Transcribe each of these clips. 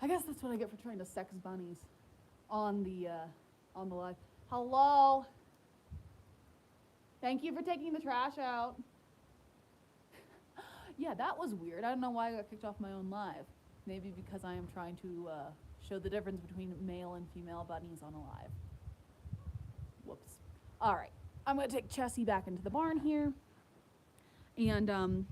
I guess that's what I get for trying to sex bunnies on the live. Hello. Thank you for taking the trash out. Yeah, that was weird. I don't know why I got kicked off my own live. Maybe because I am trying to show the difference between male and female bunnies on a live. Whoops. All right. I'm going to take Chessie back into the barn here. And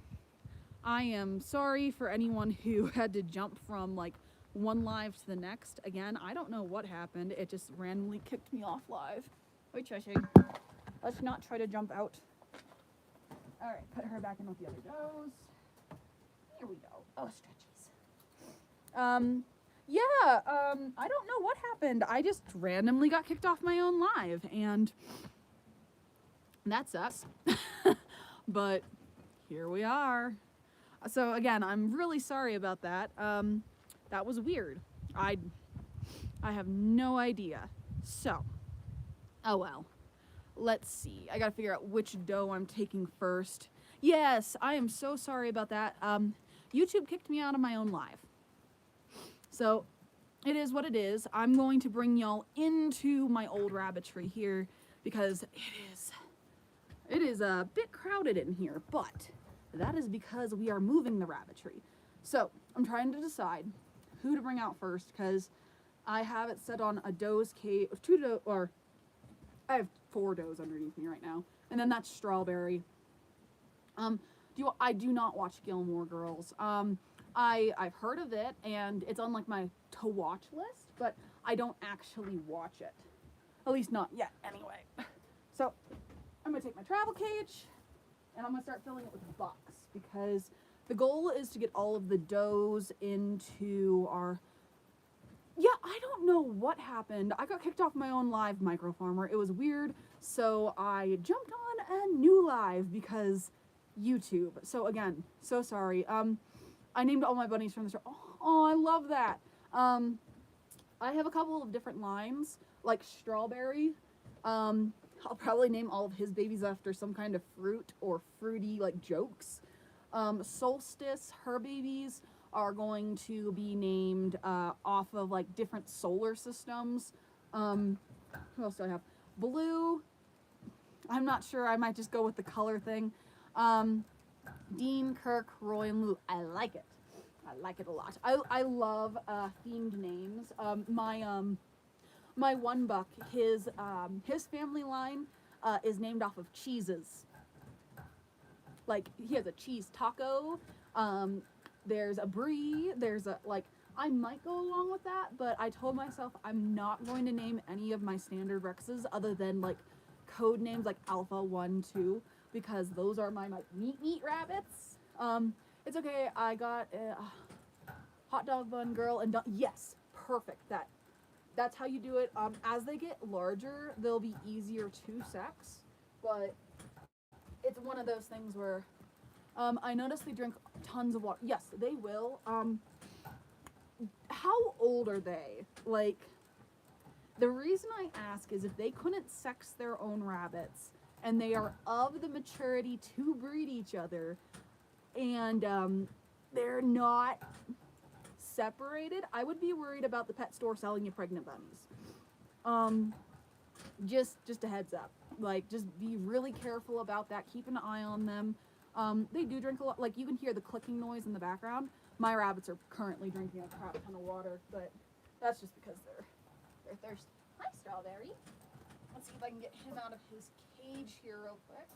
I am sorry for anyone who had to jump from like one live to the next. Again, I don't know what happened. It just randomly kicked me off live. Wait, Chessie. Let's not try to jump out. All right, put her back in with the other does. Here we go. Oh, stretchies. I don't know what happened. I just randomly got kicked off my own live, and that sucks. But here we are. So again, I'm really sorry about that. That was weird. I have no idea. So, oh well. Let's see. I gotta figure out which doe I'm taking first. Yes, I am so sorry about that. YouTube kicked me out of my own live. So, it is what it is. I'm going to bring y'all into my old rabbitry here because it is a bit crowded in here, but that is because we are moving the rabbitry. So, I'm trying to decide who to bring out first because I have it set on a doe's cage, I have 4 does underneath me right now, and then that's Strawberry. I do not watch Gilmore Girls. I've heard of it, and it's on like my to watch list, but I don't actually watch it. At least not yet, anyway. So I'm gonna take my travel cage, and I'm gonna start filling it with bucks because the goal is to get all of the does into our. Yeah, I don't know what happened. I got kicked off my own live, Micro Farmer. It was weird, so I jumped on a new live because YouTube. So again, so sorry. I named all my bunnies from the start. Oh, I love that. I have a couple of different lines, like Strawberry. I'll probably name all of his babies after some kind of fruit or fruity like jokes. Solstice, her babies are going to be named off of like different solar systems. Who else do I have? Blue. I'm not sure. I might just go with the color thing. Dean, Kirk, Roy, and Lou. I like it. I like it a lot. I love themed names. My one buck, his family line is named off of cheeses. Like he has a cheese taco. There's a brie, there's a, like, I might go along with that, but I told myself I'm not going to name any of my standard Rexes other than, like, code names like Alpha 1, 2, because those are my, like, meat rabbits. It's okay, I got a hot dog bun girl and yes, perfect, that's how you do it. As they get larger, they'll be easier to sex, but it's one of those things where I noticed they drink tons of water. Yes, they will. How old are they? Like, the reason I ask is if they couldn't sex their own rabbits and they are of the maturity to breed each other and they're not separated, I would be worried about the pet store selling you pregnant bunnies. Just a heads up. Like, just be really careful about that. Keep an eye on them. They do drink a lot. Like, you can hear the clicking noise in the background. My rabbits are currently drinking a crap ton of water, but that's just because they're thirsty. Hi, Strawberry. Let's see if I can get him out of his cage here real quick.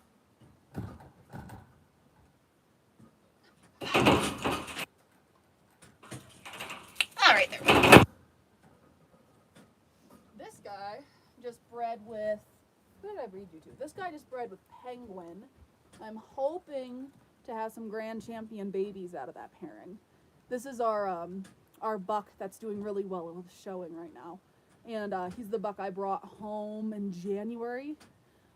All right, there we go. This guy just bred with, who did I breed you to? This guy just bred with Penguin. I'm hoping to have some Grand Champion babies out of that pairing. This is our buck that's doing really well with showing right now. And he's the buck I brought home in January.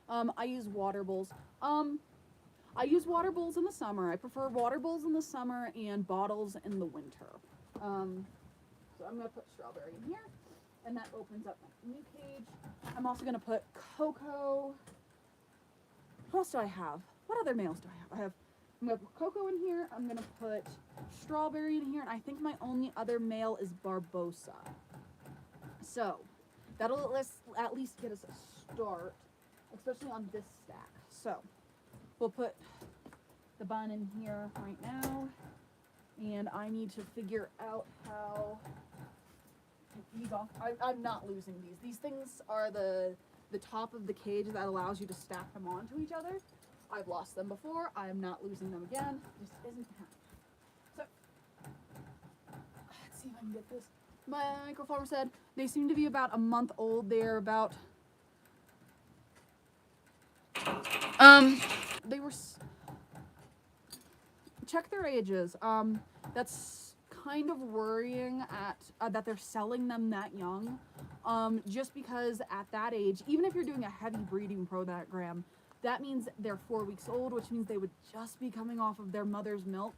I use water bowls. I use water bowls in the summer. I prefer water bowls in the summer and bottles in the winter. So I'm going to put Strawberry in here. And that opens up my new cage. I'm also going to put Coco. What else do I have? What other males do I have? I have I'm gonna put Coco in here. I'm gonna put Strawberry in here, and I think my only other male is Barbosa. So that'll at least get us a start, especially on this stack. So we'll put the bun in here right now, and I need to figure out how to take these off. I'm not losing these. These things are the top of the cage that allows you to stack them onto each other. I've lost them before. I am not losing them again. This isn't happening. So let's see if I can get this. My microfarmer said they seem to be about a month old. They're about they were check their ages. That's kind of worrying at that they're selling them that young. Just because at that age, even if you're doing a heavy breeding program, that means they're 4 weeks old, which means they would just be coming off of their mother's milk.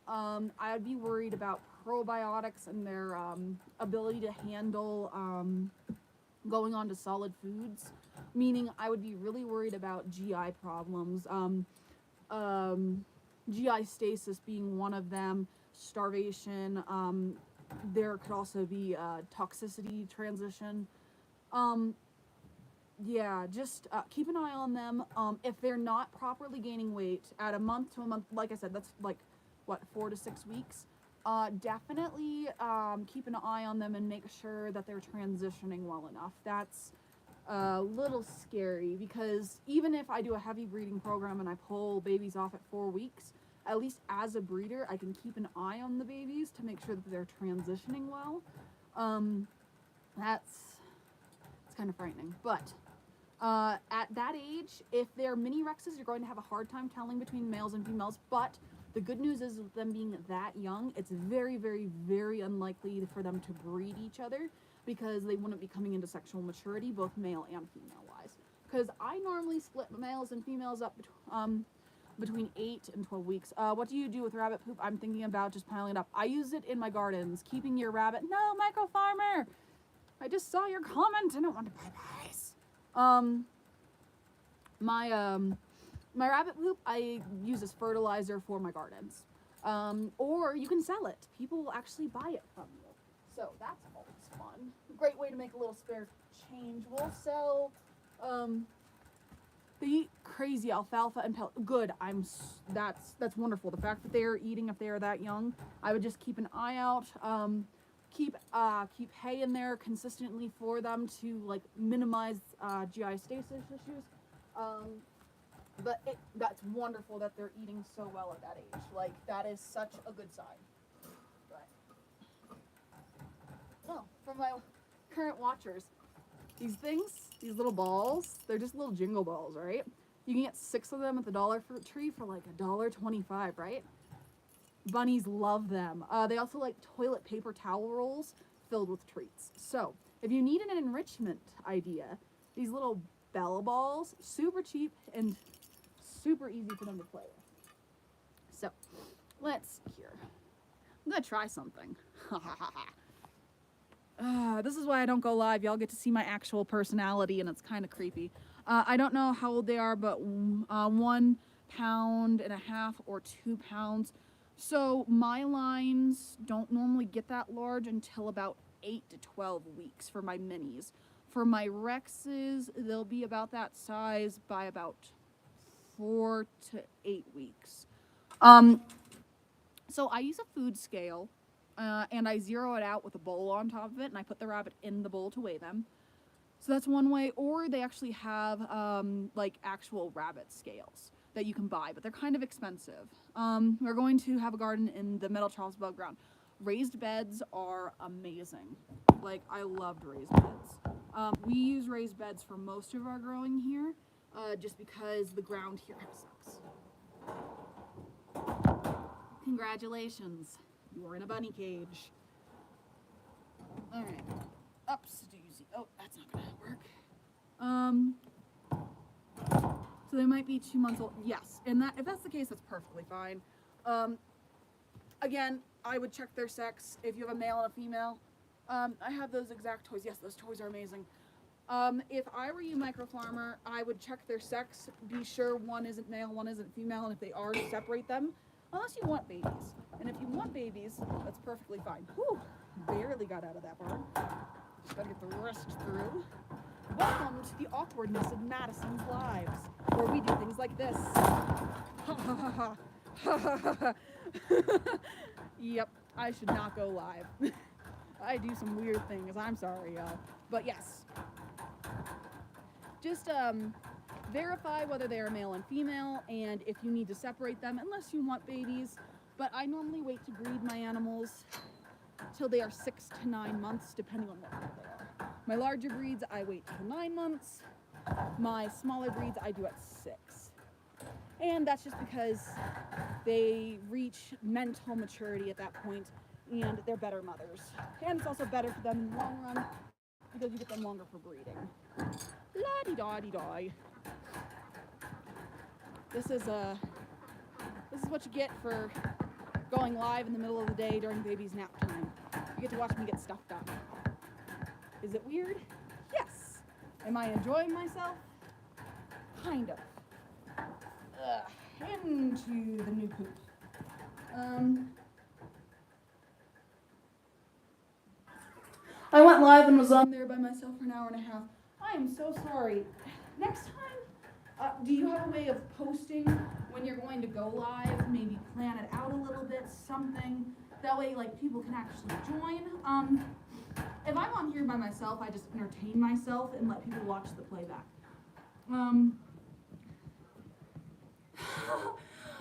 I'd be worried about probiotics and their ability to handle going on to solid foods, meaning I would be really worried about GI problems, GI stasis being one of them, starvation, there could also be toxicity transition. Yeah, just keep an eye on them. If they're not properly gaining weight at a month to a month, like I said, that's like, what, 4 to 6 weeks? Definitely keep an eye on them and make sure that they're transitioning well enough. That's a little scary because even if I do a heavy breeding program and I pull babies off at 4 weeks, at least as a breeder, I can keep an eye on the babies to make sure that they're transitioning well. It's kind of frightening, but at that age, if they're mini Rexes, you're going to have a hard time telling between males and females, but the good news is with them being that young, it's very, very, very unlikely for them to breed each other because they wouldn't be coming into sexual maturity, both male and female wise. Because I normally split males and females up between 8 and 12 weeks. What do you do with rabbit poop? I'm thinking about just piling it up. I use it in my gardens, keeping your rabbit. No, micro farmer! I just saw your comment. I don't want to buy pies. My rabbit poop I use as fertilizer for my gardens. Or you can sell it. People will actually buy it from you. So that's always fun. Great way to make a little spare change. We'll sell, they eat crazy alfalfa and pellet. Good. That's wonderful. The fact that they're eating if they're that young, I would just keep an eye out. Keep hay in there consistently for them to like minimize GI stasis issues. But that's wonderful that they're eating so well at that age. Like that is such a good sign. But for my current watchers, these little balls, they're just little jingle balls, right? You can get 6 of them at the Dollar Tree for like $1.25, right? Bunnies love them. They also like toilet paper towel rolls filled with treats. So if you need an enrichment idea, these little Bella balls, super cheap and super easy for them to play with. So let's see here. I'm gonna try something. This is why I don't go live. Y'all get to see my actual personality and it's kind of creepy. I don't know how old they are, but 1.5 pounds or 2 pounds. So my lines don't normally get that large until about 8 to 12 weeks for my minis. For my Rexes, they'll be about that size by about 4 to 8 weeks. So I use a food scale, and I zero it out with a bowl on top of it, and I put the rabbit in the bowl to weigh them. So that's one way, or they actually have like actual rabbit scales that you can buy, but they're kind of expensive. We're going to have a garden in the Middle Charles above ground. Raised beds are amazing. Like, I loved raised beds. We use raised beds for most of our growing here, just because the ground here sucks. Congratulations, you are in a bunny cage. All right, ups-a-doozy. Oh, that's not gonna work. So they might be 2 months old. Yes, and if that's the case, that's perfectly fine. Again, I would check their sex if you have a male and a female. I have those exact toys. Yes, those toys are amazing. If I were you, micro farmer, I would check their sex, be sure one isn't male, one isn't female, and if they are, separate them, unless you want babies. And if you want babies, that's perfectly fine. Whew, barely got out of that barn. Just gotta get the rest through. Welcome to the awkwardness of Madison's lives, where we do things like this. Yep, I should not go live. I do some weird things. I'm sorry, y'all. But yes. Just verify whether they are male and female, and if you need to separate them, unless you want babies. But I normally wait to breed my animals till they are 6 to 9 months, depending on what breed they are. My larger breeds, I wait till 9 months. My smaller breeds, I do at 6. And that's just because they reach mental maturity at that point, and they're better mothers. And it's also better for them in the long run, because you get them longer for breeding. La-di-da-di-di. This is what you get for going live in the middle of the day during baby's nap time. You get to watch me get stuff done. Is it weird? Yes. Am I enjoying myself? Kind of. Into the new coop. I went live and was on there by myself for an hour and a half. I am so sorry. Next time, do you have a way of posting when you're going to go live? Maybe plan it out a little bit, something. That way, like, people can actually join. If I'm on here by myself, I just entertain myself and let people watch the playback.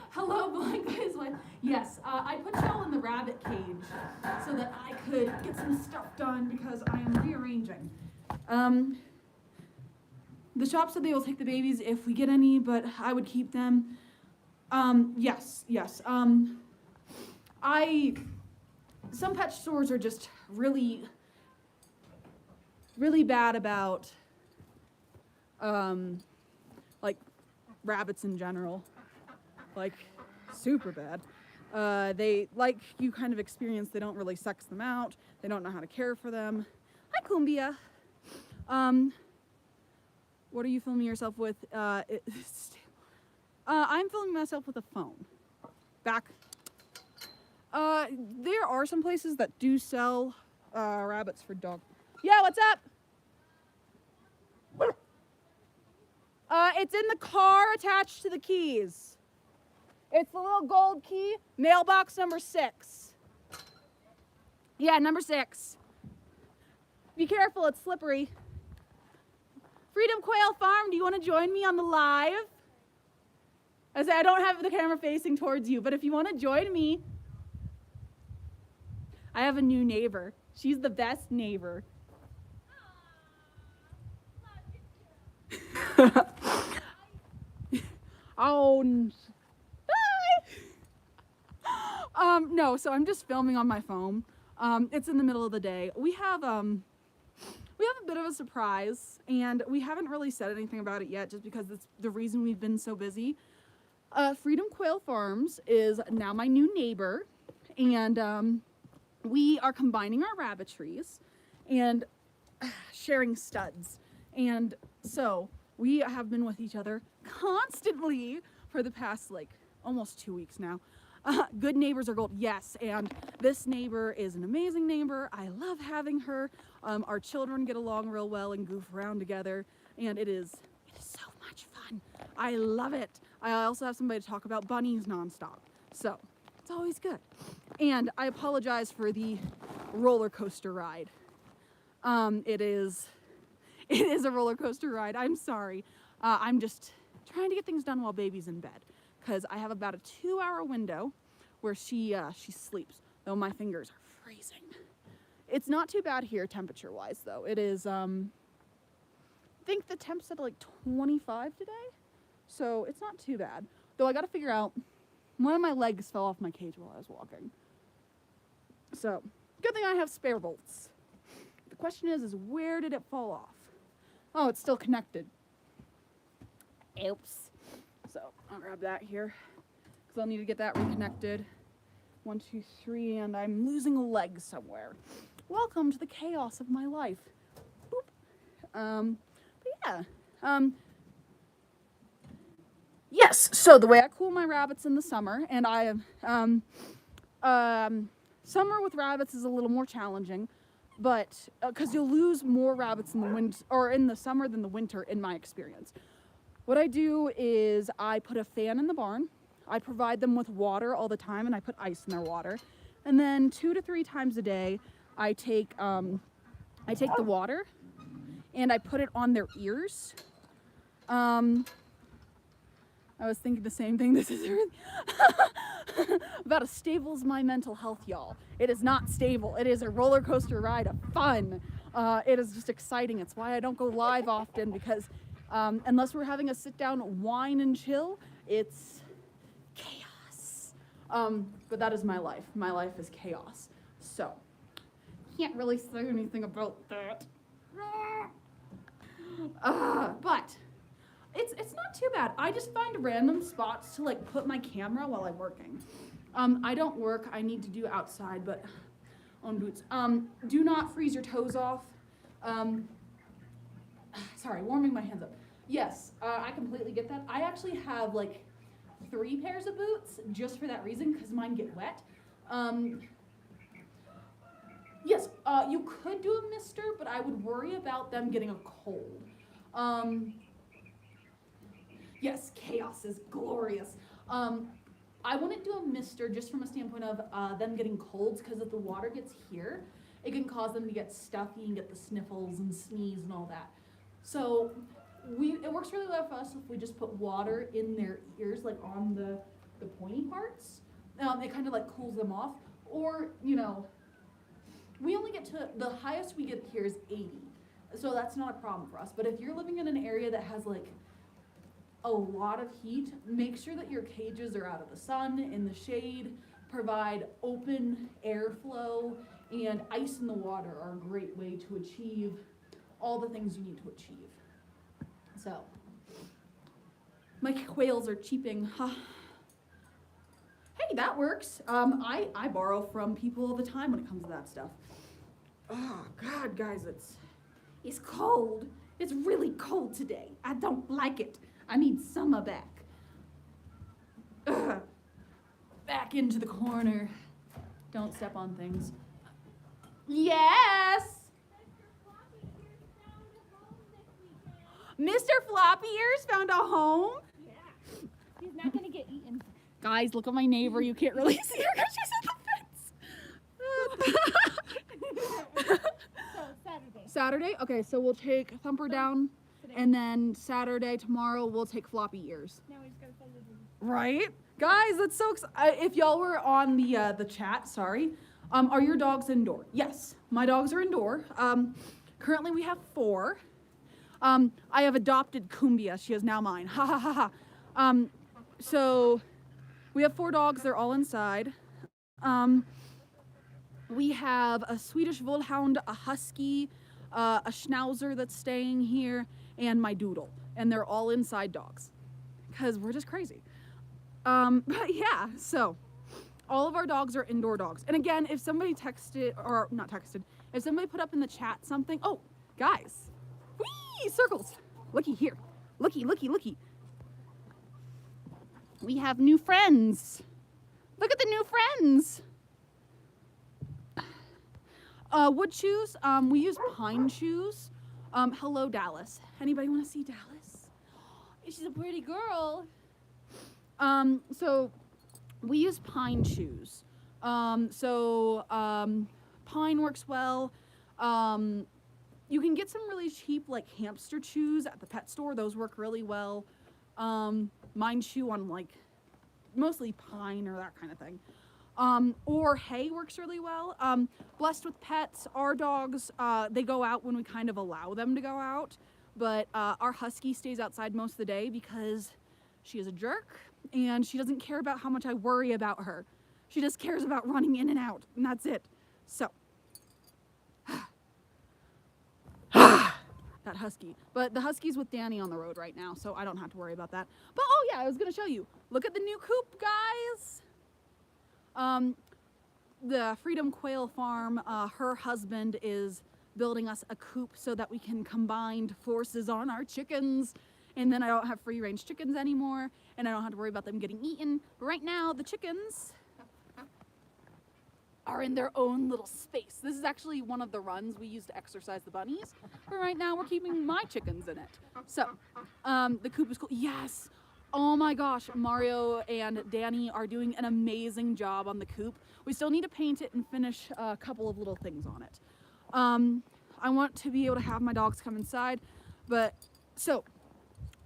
Hello, Blind Guy's wife. Yes, I put y'all in the rabbit cage so that I could get some stuff done because I am rearranging. The shop said they will take the babies if we get any, but I would keep them. Yes. Some pet stores are just really bad about, like, rabbits in general. Like, super bad. They, like you kind of experience, they don't really sex them out. They don't know how to care for them. Hi, Cumbia. What are you filming yourself with? I'm filming myself with a phone. Back. There are some places that do sell rabbits for dog. Yeah, what's up? It's in the car attached to the keys. It's the little gold key, mailbox number 6. Yeah, number 6. Be careful, it's slippery. Freedom Quail Farm, do you want to join me on the live? I say I don't have the camera facing towards you, but if you want to join me, I have a new neighbor. She's the best neighbor. Oh, hi. No, so I'm just filming on my phone. It's in the middle of the day. We have a bit of a surprise, and we haven't really said anything about it yet, just because it's the reason we've been so busy. Freedom Quail Farms is now my new neighbor, and we are combining our rabbitries and sharing studs. And so we have been with each other constantly for the past, like, almost 2 weeks now. Good neighbors are gold. Yes, and this neighbor is an amazing neighbor. I love having her. Our children get along real well and goof around together, and it is so much fun. I love it. I also have somebody to talk about bunnies nonstop, so it's always good. And I apologize for the roller coaster ride. It is a roller coaster ride. I'm sorry. I'm just trying to get things done while baby's in bed, because I have about a 2-hour window where she sleeps, though my fingers are freezing. It's not too bad here temperature-wise, though. It is, I think the temp's at like 25 today, so it's not too bad. Though I gotta figure out, one of my legs fell off my cage while I was walking. So, good thing I have spare bolts. The question is where did it fall off? Oh, it's still connected. Oops. So I'll grab that here, because I'll need to get that reconnected. 1, 2, 3, and I'm losing a leg somewhere. Welcome to the chaos of my life. Boop. But yeah. Yes, so the way I cool my rabbits in the summer, and summer with rabbits is a little more challenging, but because you'll lose more rabbits in the winter or in the summer than the winter, in my experience. What I do is I put a fan in the barn. I provide them with water all the time, and I put ice in their water. And then 2 to 3 times a day, I take the water and I put it on their ears. I was thinking the same thing. This is really about as stable as my mental health, y'all. It is not stable. It is a roller coaster ride of fun. It is just exciting. It's why I don't go live often, because unless we're having a sit down, wine and chill, it's chaos. But that is my life. My life is chaos. So, can't really say anything about that. But it's not too bad. I just find random spots to like put my camera while I'm working. I don't work. I need to do outside, but on boots. Do not freeze your toes off. Sorry, warming my hands up. Yes, I completely get that. I actually have like 3 pairs of boots just for that reason, because mine get wet. Yes, you could do a mister, but I would worry about them getting a cold. Yes, chaos is glorious. I wouldn't do a mister just from a standpoint of them getting colds, because if the water gets here, it can cause them to get stuffy and get the sniffles and sneeze and all that. So it works really well for us if we just put water in their ears, like on the pointy parts. It kind of like cools them off. Or, you know, we only get to, the highest we get here is 80. So that's not a problem for us. But if you're living in an area that has like a lot of heat, make sure that your cages are out of the sun, in the shade, provide open airflow, and ice in the water are a great way to achieve all the things you need to achieve. So, my quails are cheeping. Hey, that works. I borrow from people all the time when it comes to that stuff. Oh God, guys, it's cold. It's really cold today. I don't like it. I need summer back. Ugh. Back into the corner. Don't step on things. Yes! Mr. Floppy Ears found a home? Yeah. He's not going to get eaten. Guys, look at my neighbor. You can't really see her because she's at the fence. So, Saturday. Saturday? Okay, so we'll take Thumper down, and then Saturday, tomorrow, we'll take Floppy Ears. Now we just got to follow the Right? Guys, that's so exciting. If y'all were on the chat, sorry. Are your dogs indoor? Yes, my dogs are indoor. Currently we have 4. I have adopted Cumbia. She is now mine. Ha ha ha ha. So we have 4 dogs. They're all inside. We have a Swedish Wolfhound, a Husky, a Schnauzer that's staying here, and my Doodle. And they're all inside dogs, because we're just crazy. But yeah, so all of our dogs are indoor dogs. And again, if somebody texted, or not texted, if somebody put up in the chat something, oh, guys, whee, circles. Looky here. Looky, looky, looky. We have new friends. Look at the new friends. Wood shoes, we use pine shoes. Hello, Dallas. Anybody want to see Dallas? She's a pretty girl. So we use pine shoes. Pine works well. You can get some really cheap like hamster chews at the pet store. Those work really well. Mine chew on like mostly pine or that kind of thing. Or hay works really well. Blessed with pets, our dogs, they go out when we kind of allow them to go out. But our Husky stays outside most of the day because she is a jerk and she doesn't care about how much I worry about her. She just cares about running in and out, and that's it. So, that Husky. But the Husky's with Danny on the road right now, so I don't have to worry about that. But oh yeah, I was gonna show you. Look at the new coop, guys. The Freedom Quail Farm, her husband is building us a coop so that we can combine forces on our chickens. And then I don't have free range chickens anymore, and I don't have to worry about them getting eaten. But right now, the chickens are in their own little space. This is actually one of the runs we use to exercise the bunnies. But right now, we're keeping my chickens in it. So, the coop is cool. Yes! Oh my gosh, Mario and Danny are doing an amazing job on the coop. We still need to paint it and finish a couple of little things on it. I want to be able to have my dogs come inside, but so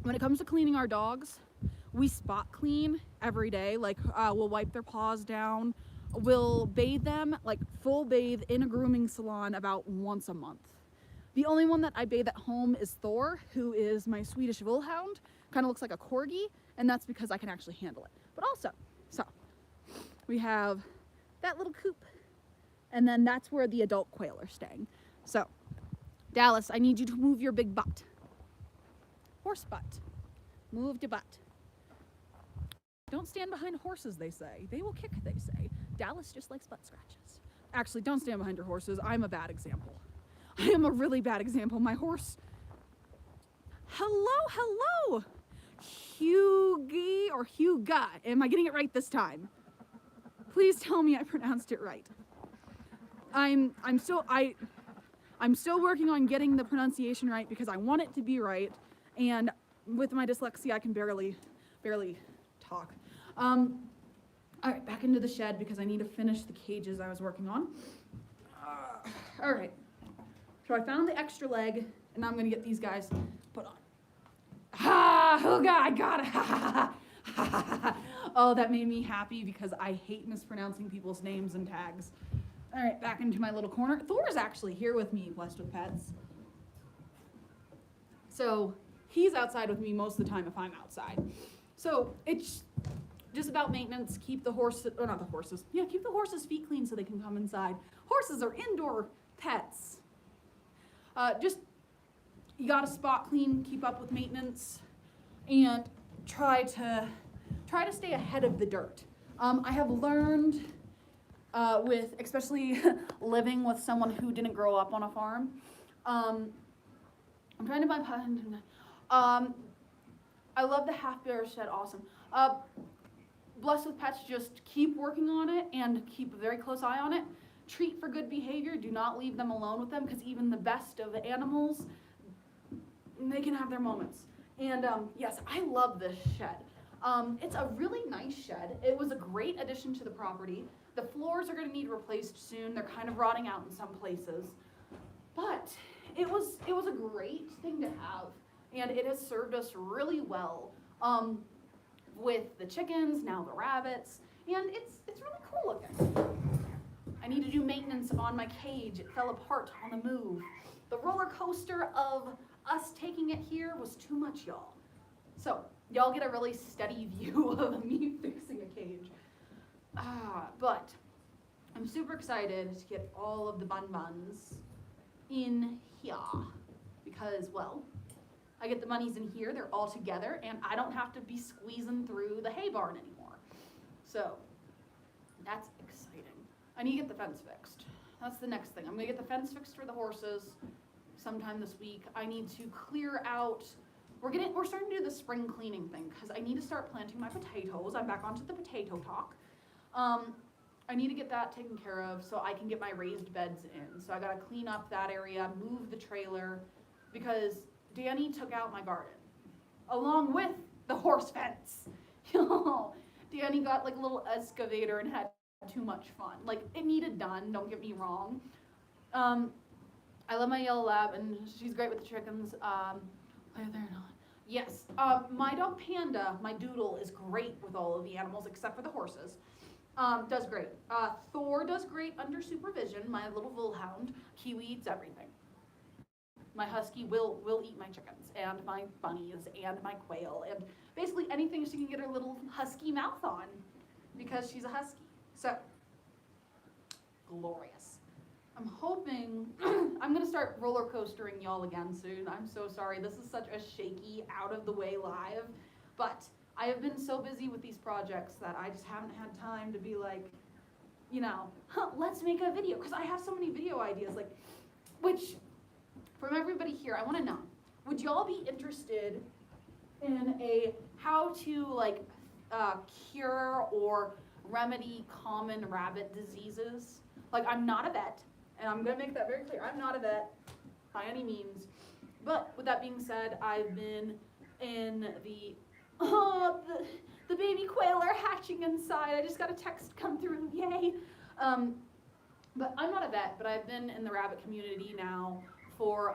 when it comes to cleaning our dogs, we spot clean every day. Like we'll wipe their paws down, we'll bathe them, like full bathe in a grooming salon about once a month. The only one that I bathe at home is Thor, who is my Swedish Wolfhound. Kind of looks like a corgi, and that's because I can actually handle it. But also, so we have that little coop, and then that's where the adult quail are staying. So, Dallas, I need you to move your big butt. Horse butt. Move your butt. Don't stand behind horses, they say. They will kick, they say. Dallas just likes butt scratches. Actually, don't stand behind your horses. I'm a bad example. I am a really bad example. My horse... Hello! Hughie or Huga. Am I getting it right this time? Please tell me I pronounced it right. I'm still working on getting the pronunciation right because I want it to be right, and with my dyslexia I can barely talk. All right, back into the shed because I need to finish the cages I was working on. All right, so I found the extra leg, and now I'm gonna get these guys put on. Ha! Huga, I got it! Ha ha ha! Oh, that made me happy because I hate mispronouncing people's names and tags. All right, back into my little corner. Thor's actually here with me, blessed with pets. So he's outside with me most of the time if I'm outside. So it's just about maintenance. Keep the horses, or not the horses. Yeah, keep the horses' feet clean so they can come inside. Horses are indoor pets. You gotta spot clean, keep up with maintenance, and try to stay ahead of the dirt. I have learned with especially living with someone who didn't grow up on a farm. I'm trying to find I love the half bear shed, awesome. Blessed with Pets, just keep working on it and keep a very close eye on it. Treat for good behavior, do not leave them alone with them because even the best of the animals, they can have their moments. And yes, I love this shed. It's a really nice shed. It was a great addition to the property. The floors are gonna need replaced soon. They're kind of rotting out in some places. But it was a great thing to have. And it has served us really well with the chickens, now the rabbits, and it's really cool looking. I need to do maintenance on my cage. It fell apart on the move. The roller coaster of us taking it here was too much, y'all. So y'all get a really steady view of me fixing a cage. But I'm super excited to get all of the buns in here because, well, I get the bunnies in here, they're all together, and I don't have to be squeezing through the hay barn anymore. So that's exciting. I need to get the fence fixed. That's the next thing. I'm gonna get the fence fixed for the horses sometime this week. I need to clear out, we're starting to do the spring cleaning thing because I need to start planting my potatoes. I'm back onto the potato talk. I need to get that taken care of so I can get my raised beds in. So I gotta clean up that area, move the trailer, because Danny took out my garden along with the horse fence. Danny got like a little excavator and had too much fun. Like, it needed done, don't get me wrong. I love my yellow lab and she's great with the chickens. They're not. Yes, my dog Panda, my doodle, is great with all of the animals except for the horses. Does great. Thor does great under supervision. My little Wolfhound, Kiwi eats everything. My husky will eat my chickens and my bunnies and my quail and basically anything she can get her little husky mouth on because she's a husky. So, glorious. I'm hoping, I'm gonna start roller coastering y'all again soon. I'm so sorry, this is such a shaky, out of the way live, but I have been so busy with these projects that I just haven't had time to be like, let's make a video, because I have so many video ideas. Like, which, from everybody here, I want to know, would y'all be interested in a how to like cure or remedy common rabbit diseases? Like, I'm not a vet, and I'm gonna make that very clear. I'm not a vet by any means. But with that being said, I've been in the baby quail are hatching inside. I just got a text come through, yay. But I'm not a vet, but I've been in the rabbit community now for,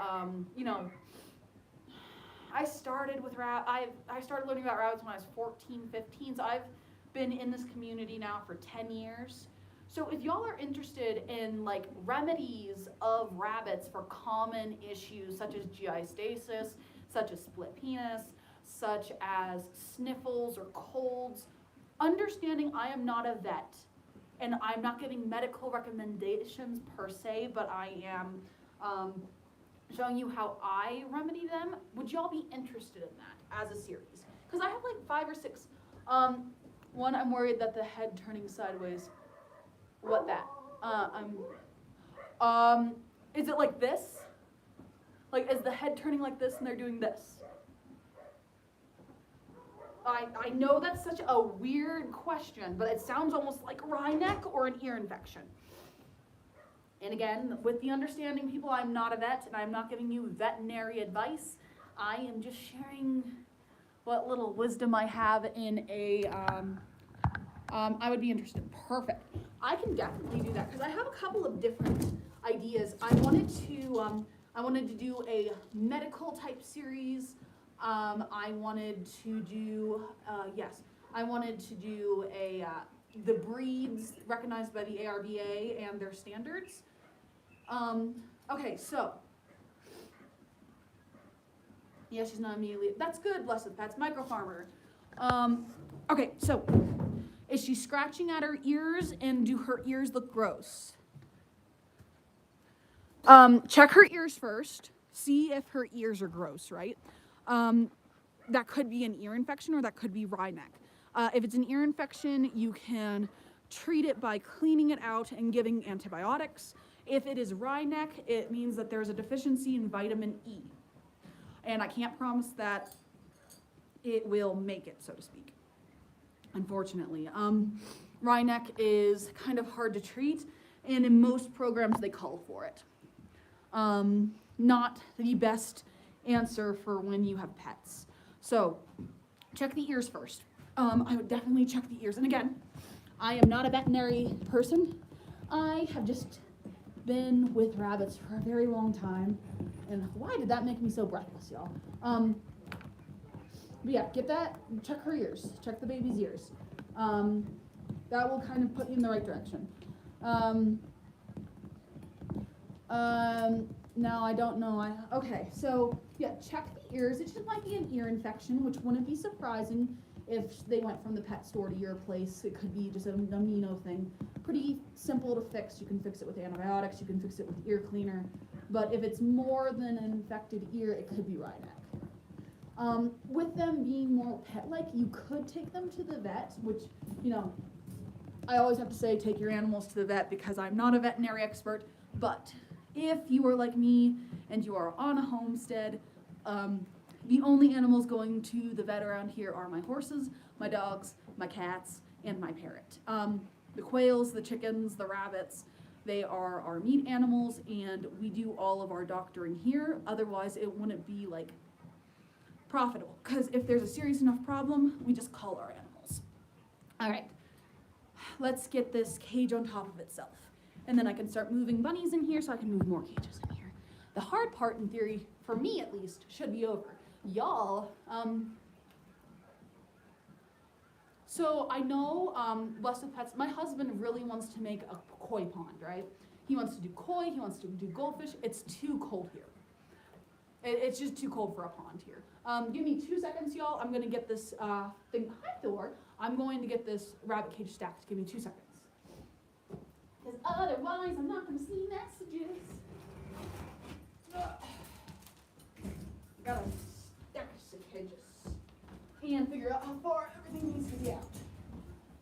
I started with I started learning about rabbits when I was 14, 15, so I've been in this community now for 10 years. So if y'all are interested in like remedies of rabbits for common issues such as GI stasis, such as split penis, such as sniffles or colds, understanding I am not a vet and I'm not giving medical recommendations per se, but I am showing you how I remedy them, would y'all be interested in that as a series? Because I have like 5 or 6. One, I'm worried that the head turning sideways. What that? Is it like this? Like, is the head turning like this and they're doing this? I know that's such a weird question, but it sounds almost like Rhineck or an ear infection. And again, with the understanding, people, I'm not a vet and I'm not giving you veterinary advice. I am just sharing what little wisdom I have in a, I would be interested. Perfect. I can definitely do that because I have a couple of different ideas. I wanted to do a medical type series. I wanted to do, the breeds recognized by the ARBA and their standards. Okay, so, yeah, she's not immediately, that's good, bless with pets, micro farmer. Okay, so, is she scratching at her ears and do her ears look gross? Check her ears first, see if her ears are gross, right? That could be an ear infection or that could be Rhineck. If it's an ear infection, you can treat it by cleaning it out and giving antibiotics. If it is Rhineck, it means that there's a deficiency in vitamin E. And I can't promise that it will make it, so to speak, unfortunately. Rhineck is kind of hard to treat, and in most programs they call for it. Not the best answer for when you have pets. So check the ears first. I would definitely check the ears. And again, I am not a veterinary person. I have just been with rabbits for a very long time. And why did that make me so breathless, y'all? But yeah, get that, check her ears, check the baby's ears. That will kind of put you in the right direction. Now I don't know, okay, so yeah, check the ears. It just might be an ear infection, which wouldn't be surprising if they went from the pet store to your place. It could be just an amino thing. Pretty simple to fix. You can fix it with antibiotics, you can fix it with ear cleaner. But if it's more than an infected ear, it could be Rhineck. With them being more pet-like, you could take them to the vet, which, you know, I always have to say take your animals to the vet because I'm not a veterinary expert, but if you are like me and you are on a homestead, the only animals going to the vet around here are my horses, my dogs, my cats, and my parrot. The quails, the chickens, the rabbits, they are our meat animals, and we do all of our doctoring here. Otherwise, it wouldn't be like profitable, because if there's a serious enough problem, we just call our animals. All right, let's get this cage on top of itself. And then I can start moving bunnies in here so I can move more cages in here. The hard part, in theory, for me at least, should be over. Y'all, so I know, Blessed with Pets, my husband really wants to make a koi pond, right? He wants to do koi, he wants to do goldfish. It's too cold here. It's just too cold for a pond here. Give me 2 seconds, y'all. I'm gonna get this thing behind the door. I'm going to get this rabbit cage stacked. Give me 2 seconds. Because otherwise, I'm not gonna see messages. Gotta stack the cages and figure out how far everything needs to be out.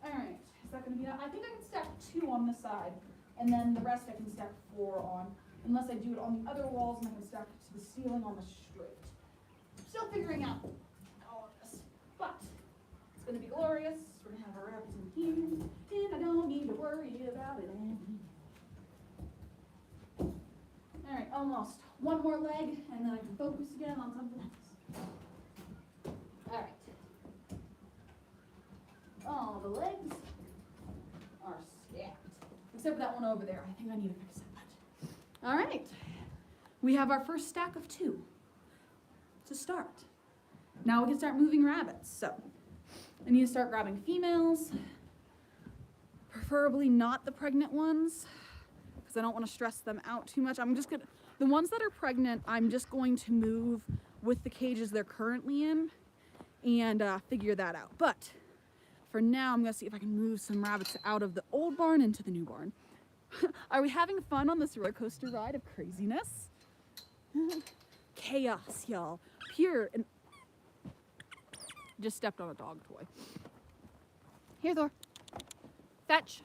All right, is that gonna be out? I think I can stack 2 on this side, and then the rest I can stack 4 on unless I do it on the other walls and I can stack it to the ceiling on the straight. Still figuring out all of this, but it's gonna be glorious. We're gonna have our rabbits in here, and I don't need to worry about it anymore. All right, almost. One more leg, and then I can focus again on something else. All right. All the legs are stacked, except for that one over there. I think I need to fix it. All right. We have our first stack of 2 to start. Now we can start moving rabbits. So I need to start grabbing females, preferably not the pregnant ones, because I don't want to stress them out too much. The ones that are pregnant, I'm just going to move with the cages they're currently in and figure that out. But for now, I'm gonna see if I can move some rabbits out of the old barn into the new barn. Are we having fun on this roller coaster ride of craziness? Chaos, y'all. Pure and just stepped on a dog toy. Here, Thor. Fetch.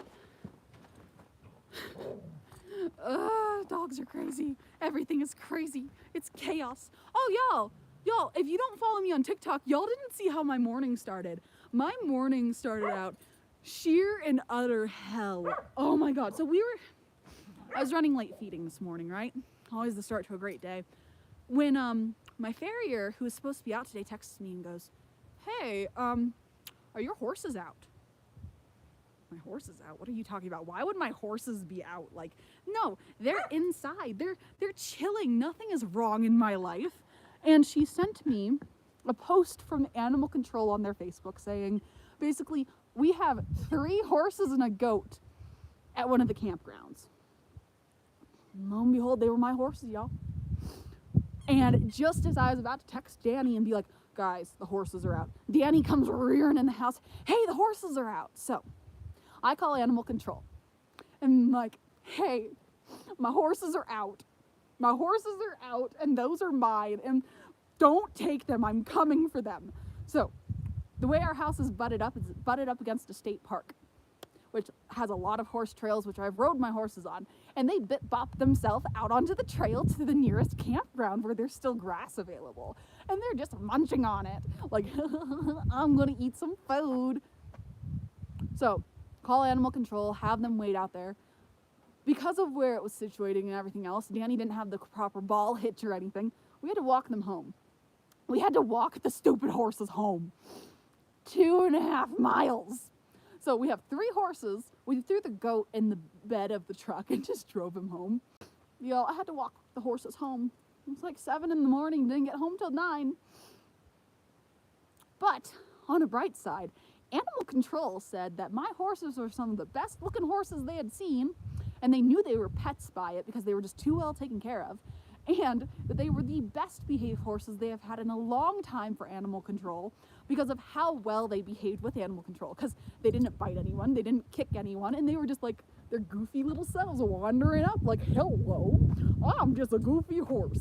Dogs are crazy. Everything is crazy. It's chaos. Oh, y'all, if you don't follow me on TikTok, y'all didn't see how my morning started. My morning started out sheer and utter hell. Oh my God. So I was running late feeding this morning, right? Always the start to a great day. When my farrier, who was supposed to be out today, texts me and goes, "Hey, are your horses out?" My horses out? What are you talking about? Why would my horses be out? Like, no, they're inside. They're chilling. Nothing is wrong in my life. And she sent me a post from animal control on their Facebook saying, basically, we have 3 horses and a goat at one of the campgrounds. And lo and behold, they were my horses, y'all. And just as I was about to text Danny and be like, guys, the horses are out, Danny comes rearing in the house. Hey, the horses are out. So I call animal control. And I'm like, hey, my horses are out. My horses are out, and those are mine. And don't take them. I'm coming for them. So the way our house is butted up against a state park, which has a lot of horse trails, which I've rode my horses on. And they bop themselves out onto the trail to the nearest campground where there's still grass available. And they're just munching on it. Like, I'm gonna eat some food. So call animal control, have them wait out there. Because of where it was situated and everything else, Danny didn't have the proper ball hitch or anything. We had to walk them home. We had to walk the stupid horses home. 2.5 miles. So we have 3 horses. We threw the goat in the bed of the truck and just drove him home. Y'all, I had to walk the horses home. It was like 7 in the morning, didn't get home till 9. But on a bright side, animal control said that my horses were some of the best looking horses they had seen, and they knew they were pets by it because they were just too well taken care of, and that they were the best behaved horses they have had in a long time for animal control because of how well they behaved with animal control, because they didn't bite anyone, they didn't kick anyone, and they were just like their goofy little selves wandering up like, hello, I'm just a goofy horse.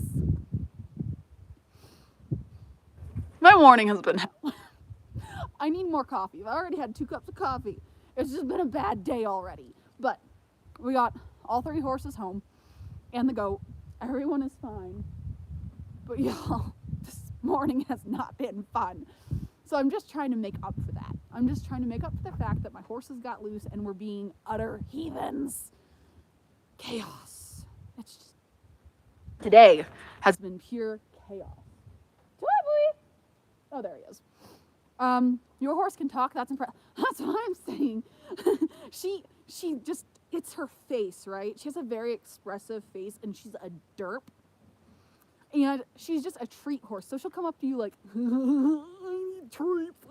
My morning has been hell. I need more coffee. I've already had 2 cups of coffee. It's just been a bad day already. But we got all 3 horses home and the goat. Everyone is fine. But y'all, this morning has not been fun. So I'm just trying to make up for that. I'm just trying to make up for the fact that my horses got loose and were being utter heathens. Chaos. It's just... Today has been pure chaos. Oh, there he is. Your horse can talk. That's impressive. That's what I'm saying. she just, it's her face, right? She has a very expressive face, and she's a derp. And she's just a treat horse. So she'll come up to you like, I need treats.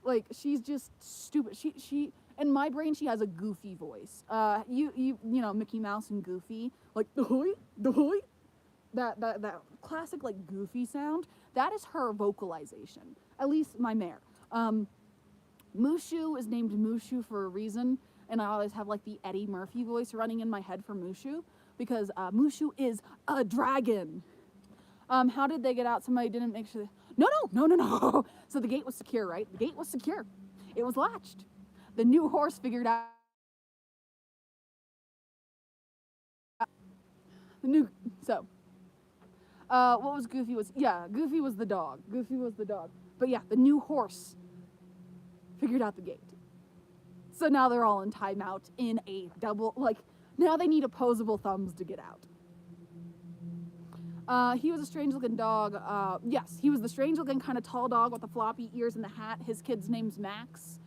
Like, she's just stupid. She in my brain, she has a goofy voice. You know, Mickey Mouse and Goofy, like the hoy. That classic like goofy sound, that is her vocalization. At least my mare. Mushu is named Mushu for a reason, and I always have like the Eddie Murphy voice running in my head for Mushu, because Mushu is a dragon. How did they get out? Somebody didn't make sure. No. So the gate was secure, right? The gate was secure. It was latched. The new horse figured out The new, so, what was Goofy was, yeah, Goofy was the dog. Goofy was the dog. But yeah, the new horse figured out the gate. So now they're all in timeout in a double, like, now they need opposable thumbs to get out. He was a strange looking dog. Yes, he was the strange looking kind of tall dog with the floppy ears and the hat. His kid's name's Max,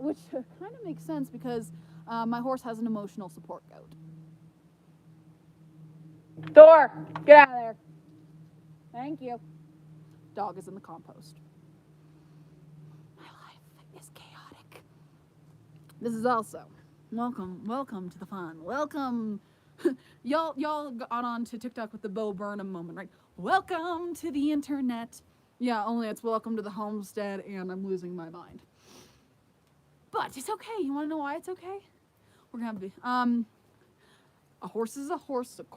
which kind of makes sense because my horse has an emotional support goat. Thor, get out of there. Thank you. Dog is in the compost. My life is chaotic. This is also, welcome to the fun. Welcome. Y'all got on to TikTok with the Bo Burnham moment, right? Welcome to the internet. Yeah, only it's welcome to the homestead and I'm losing my mind. But it's okay. You want to know why it's okay? We're going to be, a horse is a horse, of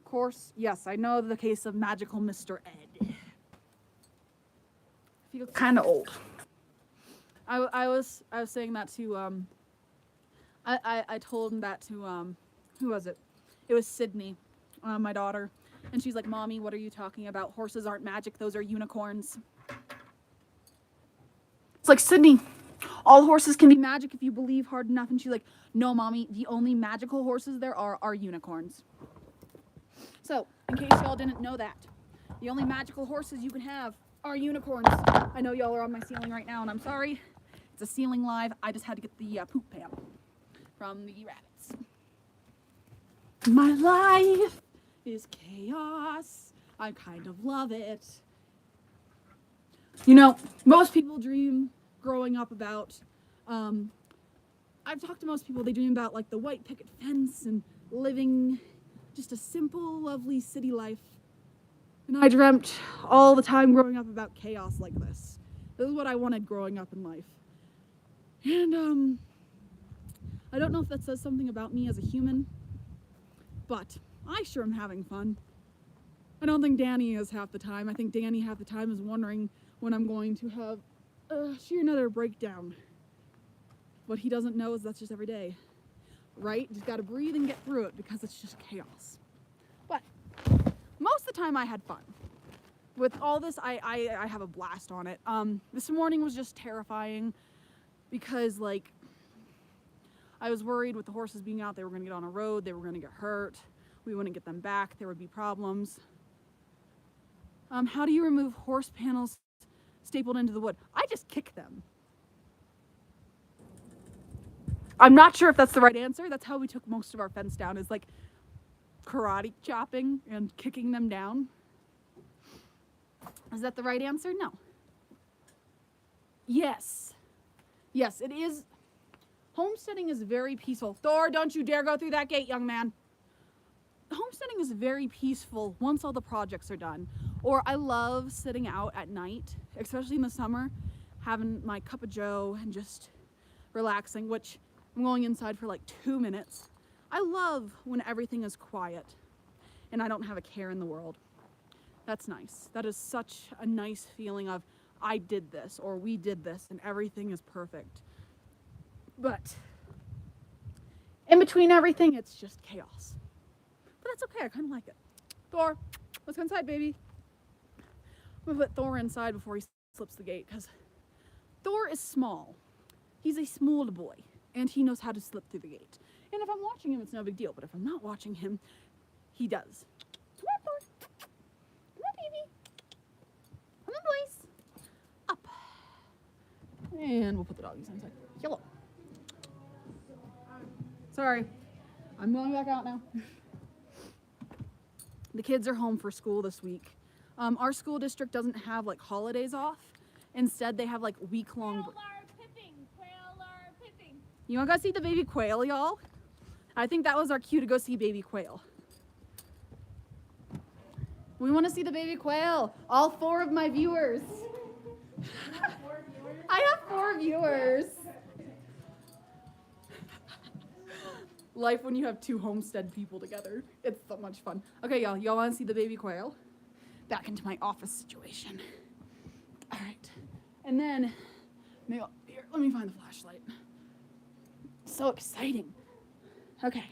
course. Yes, I know the case of magical Mr. Ed. I feel kind of old. I was saying that to, I told him that to, who was it? It was Sydney, my daughter. And she's like, Mommy, what are you talking about? Horses aren't magic, those are unicorns. It's like, Sydney, all horses can be magic if you believe hard enough. And she's like, no, Mommy, the only magical horses there are unicorns. So, in case y'all didn't know that, the only magical horses you can have are unicorns. I know y'all are on my ceiling right now, and I'm sorry. It's a ceiling live. I just had to get the poop pan from the rabbits. My life is chaos. I kind of love it. You know, most people dream growing up about, I've talked to most people, they dream about like the white picket fence and living just a simple, lovely city life. And I dreamt all the time growing up about chaos like this. This is what I wanted growing up in life. And, I don't know if that says something about me as a human, but I sure am having fun. I don't think Danny is half the time. I think Danny half the time is wondering when I'm going to have sheer another breakdown. What he doesn't know is that's just every day, right? Just gotta breathe and get through it because it's just chaos. But most of the time I had fun. With all this, I have a blast on it. This morning was just terrifying because, like, I was worried with the horses being out, they were gonna get on a road, they were gonna get hurt, we wouldn't get them back, there would be problems. How do you remove horse panels stapled into the wood? I just kick them. I'm not sure if that's the right answer. That's how we took most of our fence down, is like karate chopping and kicking them down. Is that the right answer? No. Yes. Yes, it is. Homesteading is very peaceful. Thor, don't you dare go through that gate, young man. Homesteading is very peaceful once all the projects are done. Or I love sitting out at night, especially in the summer, having my cup of joe and just relaxing, which I'm going inside for like 2 minutes. I love when everything is quiet and I don't have a care in the world. That's nice. That is such a nice feeling of I did this or we did this and everything is perfect. But in between everything, it's just chaos. But that's okay, I kind of like it. Thor, let's go inside, baby. I'm gonna put Thor inside before he slips the gate, because Thor is small. He's a small boy, and he knows how to slip through the gate. And if I'm watching him, it's no big deal, but if I'm not watching him, he does. Come on, Thor. Come on, baby. Come on, boys. Up. And we'll put the doggies inside. Yellow. Sorry, I'm going back out now. The kids are home for school this week. Our school district doesn't have like holidays off. Instead, they have like week-long. Quail are pipping. You wanna go see the baby quail, y'all? I think that was our cue to go see baby quail. We wanna see the baby quail. All 4 of my viewers. I have 4 viewers. Life when you have 2 homestead people together. It's so much fun. Okay, y'all want to see the baby quail? Back into my office situation. All right. And then, maybe here, let me find the flashlight. So exciting. Okay.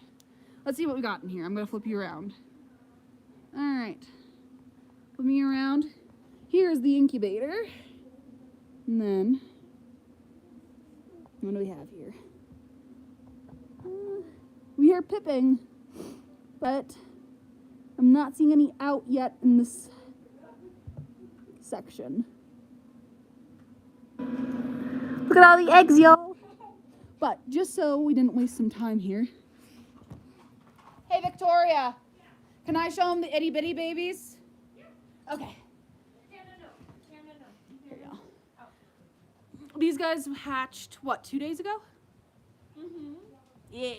Let's see what we got in here. I'm going to flip you around. Alright. Moving around. Here's the incubator. And then, what do we have here? We are pipping, but I'm not seeing any out yet in this section. Look at all the eggs, y'all. But just so we didn't waste some time here. Hey, Victoria. Can I show them the itty bitty babies? Okay. Here we go. These guys hatched, what, 2 days ago? Mm-hmm. Yeah.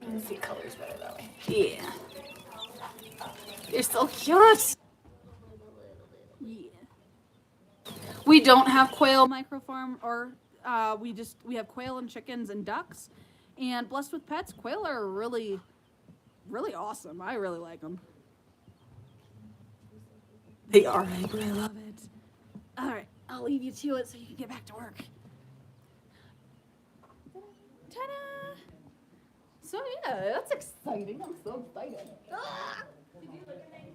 You can see colors better that way. Yeah. They're so cute. Yeah. We don't have quail microfarm, or we have quail and chickens and ducks. And Blessed with Pets, quail are really, really awesome. I really like them. They are. I really love it. All right, I'll leave you to it so you can get back to work. Ta-da! So yeah, that's exciting. I'm so excited. Ah! Did you look at any?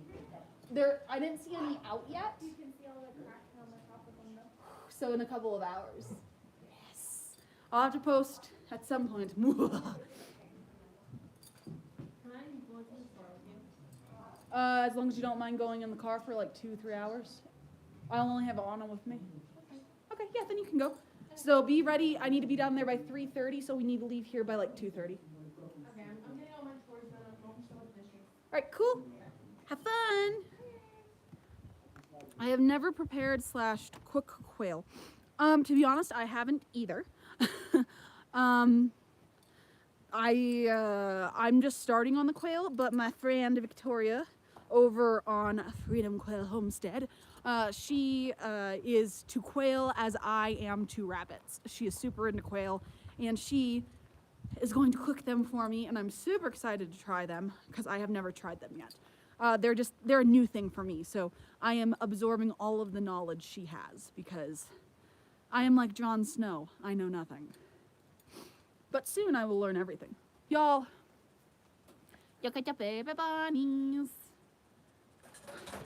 I didn't see any out yet. You can see all the cracks on the top of them though. So in a couple of hours. Yes. I'll have to post at some point. Can I go to the store with you? As long as you don't mind going in the car for like 2-3 hours. I only have Anna with me. Okay, yeah, then you can go. So be ready. I need to be down there by 3:30, so we need to leave here by like 2:30. Okay, I'm getting all my chores done at home, so I'm finishing. All right, cool. Have fun. I have never prepared / cook quail. To be honest, I haven't either. I'm just starting on the quail, but my friend Victoria over on Freedom Quail Homestead, she is to quail as I am to rabbits. She is super into quail, and she is going to cook them for me, and I'm super excited to try them because I have never tried them yet. They're a new thing for me, so I am absorbing all of the knowledge she has because I am like Jon Snow. I know nothing. But soon I will learn everything. Y'all, look at your baby bunnies.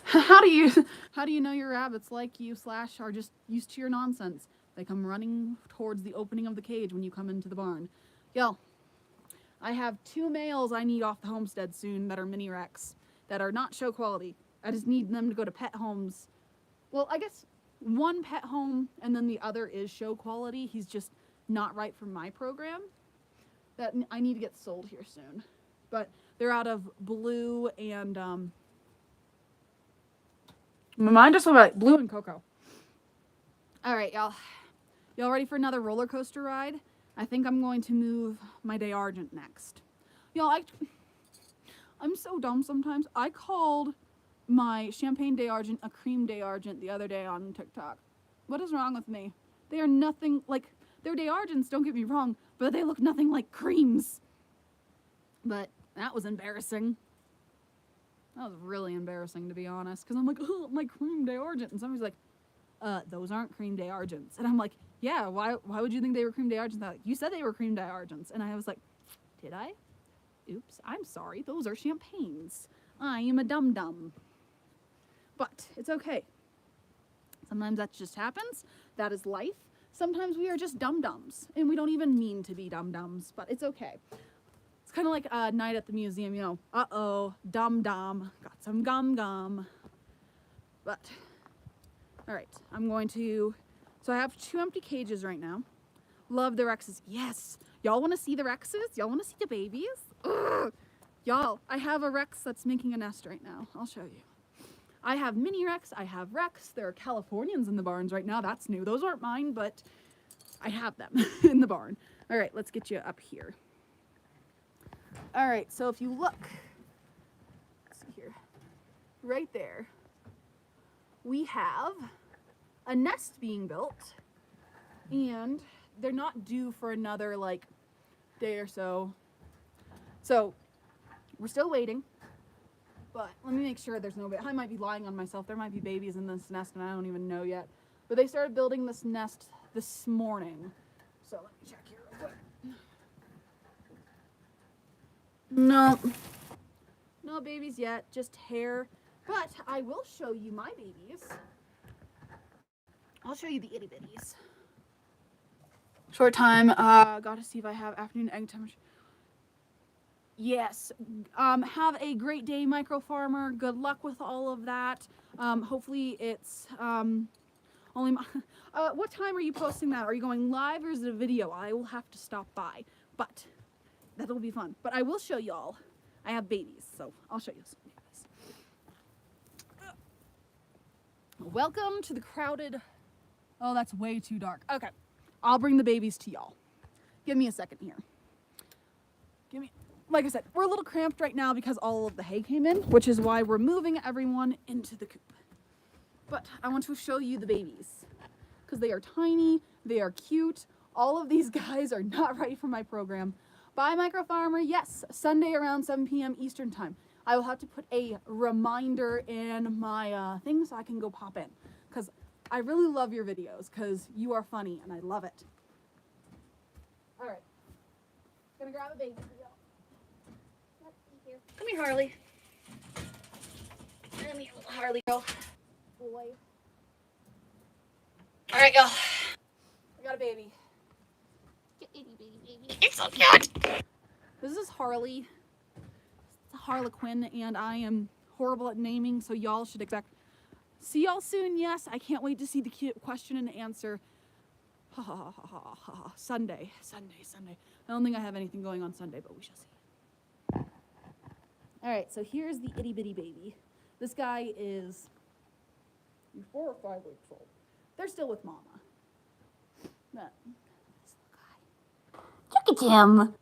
How do you know your rabbits like you / are just used to your nonsense? They come running towards the opening of the cage when you come into the barn. Y'all, I have 2 males I need off the homestead soon that are mini Rex that are not show quality. I just need them to go to pet homes. Well, I guess one pet home and then the other is show quality. He's just not right for my program. That I need to get sold here soon. But they're out of Blue and my mind just went like Blue and Cocoa. All right, y'all. Y'all ready for another roller coaster ride? I think I'm going to move my Day Argent next. Y'all, I'm so dumb sometimes. I called my Champagne Day Argent a Cream Day Argent the other day on TikTok. What is wrong with me? They are nothing like, they're Day Argents, don't get me wrong, but they look nothing like creams. But that was embarrassing. That was really embarrassing, to be honest, because I'm like, oh, my Cream Day Argent, and somebody's like, those aren't Cream Day Argents. And I'm like, yeah, why would you think they were Cream Day Argents? They're like, you said they were Cream Day Argents. And I was like, did I? Oops, I'm sorry, those are champagnes. I am a dum-dum. But it's okay. Sometimes that just happens. That is life. Sometimes we are just dum-dums, and we don't even mean to be dum-dums, but it's okay. It's kind of like a night at the museum, you know, uh-oh, dum-dum, got some gum-gum. But, all right, I'm going to, so I have 2 empty cages right now. Love the Rexes. Yes, y'all want to see the Rexes? Y'all want to see the babies? Ugh. Y'all, I have a Rex that's making a nest right now. I'll show you. I have mini Rex, I have Rex. There are Californians in the barns right now. That's new. Those aren't mine, but I have them in the barn. All right, let's get you up here. All right, so if you look, let's see here, right there, we have a nest being built, and they're not due for another like day or so. So we're still waiting, but let me make sure there's no, I might be lying on myself. There might be babies in this nest and I don't even know yet. But they started building this nest this morning. So let me check here real quick. No. No babies yet, just hair. But I will show you my babies. I'll show you the itty bitties. Short time. Gotta see if I have afternoon egg time. Yes. Have a great day, micro farmer. Good luck with all of that. Hopefully it's only my, what time are you posting that? Are you going live or is it a video? I will have to stop by, but that'll be fun. But I will show y'all. I have babies, so I'll show you some babies. Welcome to the crowded. Oh, that's way too dark. Okay, I'll bring the babies to y'all. Give me a second here. Like I said, we're a little cramped right now because all of the hay came in, which is why we're moving everyone into the coop. But I want to show you the babies because they are tiny, they are cute. All of these guys are not right for my program. Bye, Micro Farmer. Yes, Sunday around 7 p.m. Eastern time. I will have to put a reminder in my thing so I can go pop in because I really love your videos because you are funny and I love it. All right, gonna grab a baby for y'all. Come here, Harley. Come here, little Harley girl. Boy. All right, y'all. I got a baby. Itty bitty baby. It's so cute. This is Harley. It's a Harlequin, and I am horrible at naming, so y'all should expect. See y'all soon. Yes, I can't wait to see the cute question and answer. Ha ha ha ha ha ha. Sunday. I don't think I have anything going on Sunday, but we shall see. All right, so here's the itty bitty baby. This guy is 4 or 5 weeks old. They're still with mama. But this little guy. Look at him.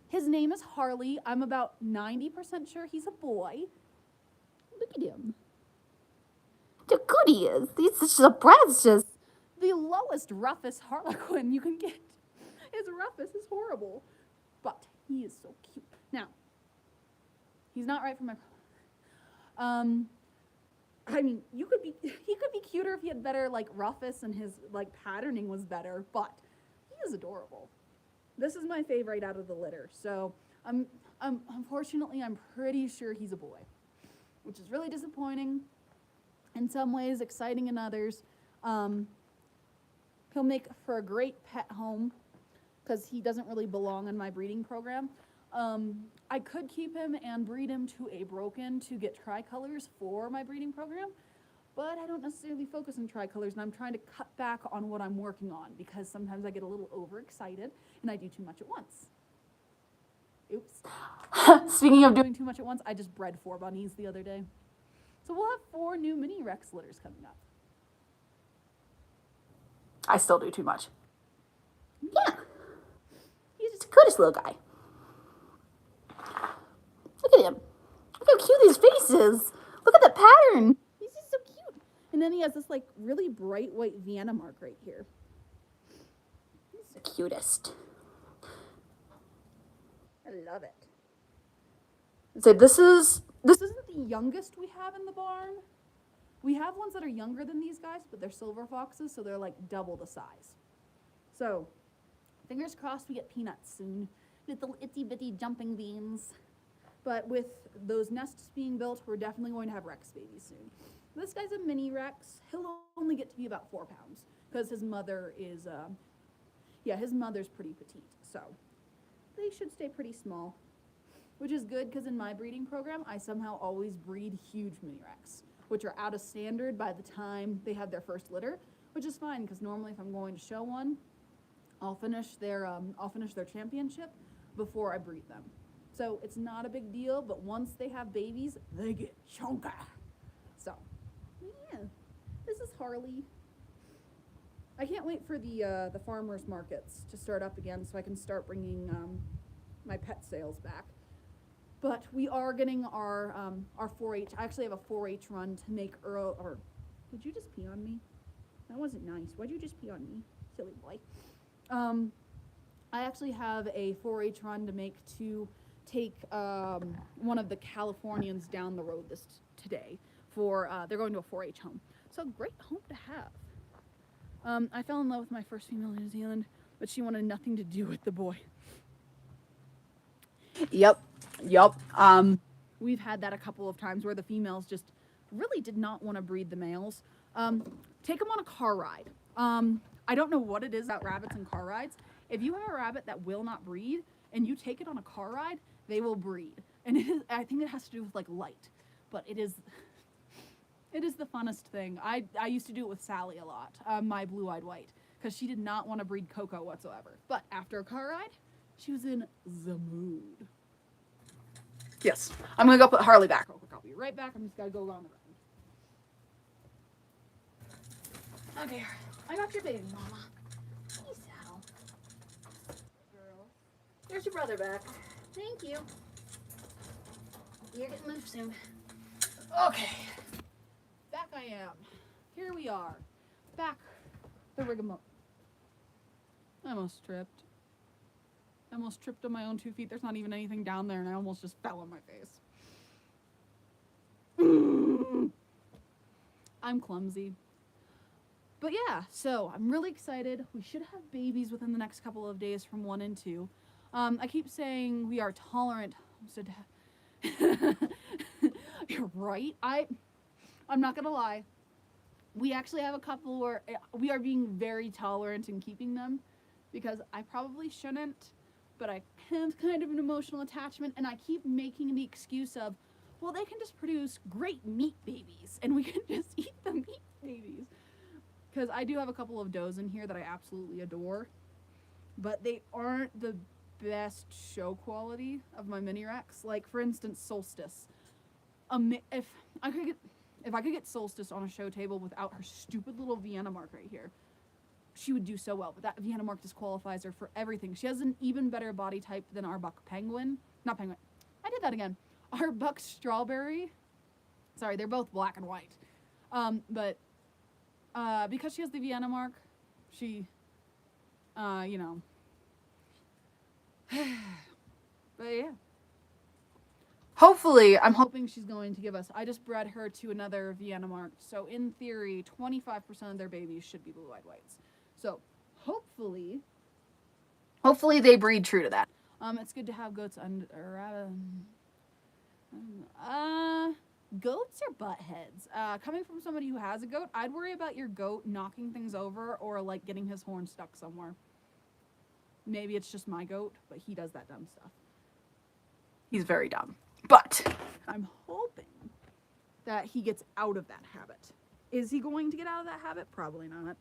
His name is Harley. I'm about 90% sure he's a boy. Look at him. The good he is. He's just a just the lowest, roughest Harlequin you can get. His roughest is horrible, but he is so cute. Now, he's not right for my. I mean, he could be cuter if he had better like roughness and his like patterning was better, but he is adorable. This is my favorite out of the litter, so unfortunately I'm pretty sure he's a boy, which is really disappointing. In some ways, exciting in others. He'll make for a great pet home because he doesn't really belong in my breeding program. I could keep him and breed him to a broken to get tricolors for my breeding program, but I don't necessarily focus on tricolors, and I'm trying to cut back on what I'm working on because sometimes I get a little overexcited and I do too much at once. Oops. Speaking of doing too much at once, I just bred 4 bunnies the other day. So we'll have 4 new mini Rex litters coming up. I still do too much. Yeah. He's just the cutest little guy. Look at him. Look how cute his face is. Look at the pattern. He's just so cute. And then he has this like really bright white Vienna mark right here. He's the cutest. I love it. So this isn't the youngest we have in the barn. We have ones that are younger than these guys, but they're silver foxes, so they're like double the size. So, fingers crossed we get peanuts soon. Little itty bitty jumping beans. But with those nests being built, we're definitely going to have Rex babies soon. This guy's a mini Rex. He'll only get to be about 4 pounds because his mother is, his mother's pretty petite. So, they should stay pretty small. Which is good because in my breeding program, I somehow always breed huge mini Rex, which are out of standard by the time they have their first litter, which is fine because normally if I'm going to show one, I'll finish their championship before I breed them. So it's not a big deal, but once they have babies, they get chunky. So, yeah, this is Harley. I can't wait for the farmers markets to start up again so I can start bringing my pet sales back. But we are getting our 4-H. I actually have a 4-H run to make or did you just pee on me? That wasn't nice. Why'd you just pee on me, silly boy? I actually have a 4-H run to make to take one of the Californians down the road today for they're going to a 4-H home. So great home to have. I fell in love with my first female in New Zealand, but she wanted nothing to do with the boy. Yep. we've had that a couple of times where the females just really did not want to breed the males. Take them on a car ride. I don't know what it is about rabbits and car rides. If you have a rabbit that will not breed and you take it on a car ride, they will breed. And I think it has to do with like light, but it is the funnest thing. I used to do it with Sally a lot, my blue-eyed white, because she did not want to breed Coco whatsoever. But after a car ride, she was in the mood. Yes, I'm gonna go put Harley back real quick. I'll be right back. I'm just gonna go around the room. Okay, I got your baby, Mama. Hey, Sal. Girl. There's your brother back. Thank you. You're getting moved soon. Okay. Back I am. Here we are. Back the rigmarole. I almost tripped. I almost tripped on my own 2 feet. There's not even anything down there and I almost just fell on my face. I'm clumsy. But yeah, so I'm really excited. We should have babies within the next couple of days from 1 and 2. I keep saying we are tolerant. You're right. I'm not gonna lie. We actually have a couple where we are being very tolerant in keeping them because I probably shouldn't, but I have kind of an emotional attachment and I keep making the excuse of, well, they can just produce great meat babies and we can just eat the meat babies. Because I do have a couple of does in here that I absolutely adore, but they aren't the best show quality of my mini Rex. Like for instance, Solstice. If I could get Solstice on a show table without her stupid little Vienna mark right here, she would do so well. But that Vienna mark disqualifies her for everything. She has an even better body type than our buck Penguin. Not Penguin. I did that again. Our buck Strawberry. Sorry, they're both black and white. But because she has the Vienna mark, she, you know. But yeah. Hopefully, I'm hoping she's going to give us, I just bred her to another Vienna mark, so in theory, 25% of their babies should be blue-eyed whites. So, hopefully they breed true to that. It's good to have goats under, goats are butt heads. Coming from somebody who has a goat, I'd worry about your goat knocking things over or like getting his horn stuck somewhere. Maybe it's just my goat, but he does that dumb stuff. He's very dumb. But I'm hoping that he gets out of that habit. Is he going to get out of that habit? Probably not.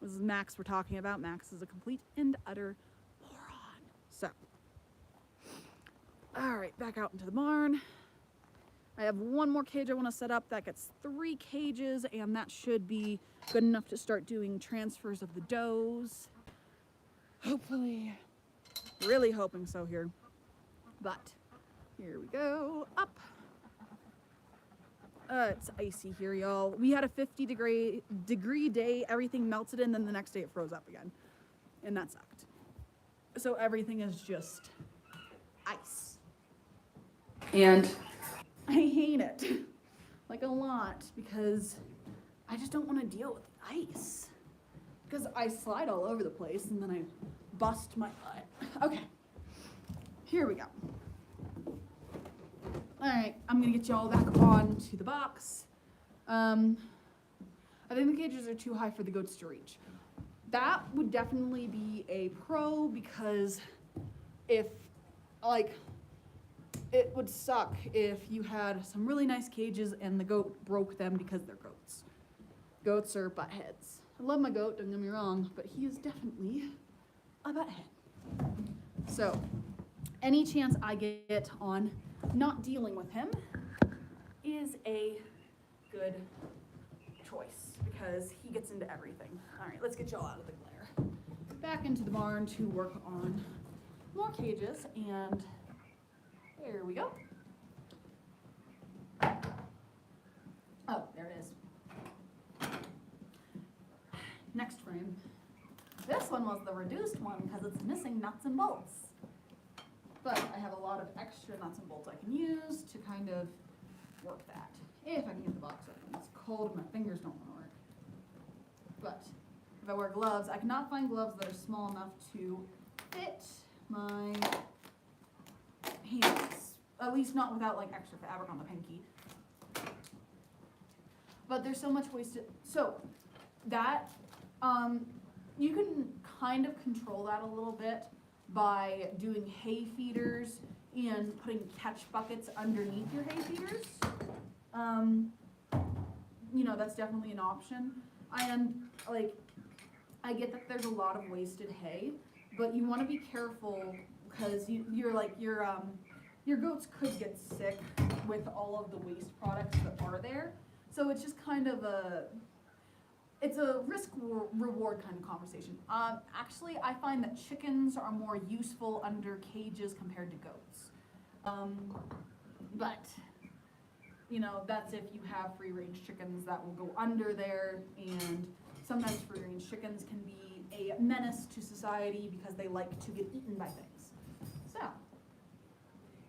This is Max we're talking about. Max is a complete and utter moron. So, all right, back out into the barn. I have one more cage I want to set up. That gets 3 cages, and that should be good enough to start doing transfers of the does. Hopefully. Really hoping so here. But here we go, up. It's icy here, y'all. We had a 50-degree day. Everything melted in, then the next day it froze up again. And that sucked. So everything is just ice. And I hate it. Like a lot, because I just don't want to deal with ice. Because I slide all over the place, and then I bust my butt. Okay. Here we go. Alright, I'm gonna get y'all back on to the box. I think the cages are too high for the goats to reach. That would definitely be a pro because if, like, it would suck if you had some really nice cages and the goat broke them because they're goats. Goats are butt heads. I love my goat, don't get me wrong, but he is definitely a butt head. So, any chance I get on not dealing with him is a good choice because he gets into everything. All right, let's get y'all out of the glare. Back into the barn to work on more cages, and there we go. Oh, there it is. Next frame. This one was the reduced one because it's missing nuts and bolts. But I have a lot of extra nuts and bolts I can use to kind of work that. If I can get the box open. It's cold and my fingers don't want to work. But if I wear gloves, I cannot find gloves that are small enough to fit my hands. At least not without like extra fabric on the pinky. But there's so much wasted. So that, you can kind of control that a little bit by doing hay feeders and putting catch buckets underneath your hay feeders. You know, that's definitely an option. And like, I get that there's a lot of wasted hay, but you want to be careful because your goats could get sick with all of the waste products that are there. So it's just kind of it's a risk reward kind of conversation. Actually, I find that chickens are more useful under cages compared to goats. But you know, that's if you have free range chickens that will go under there, and sometimes free range chickens can be a menace to society because they like to get eaten by things. So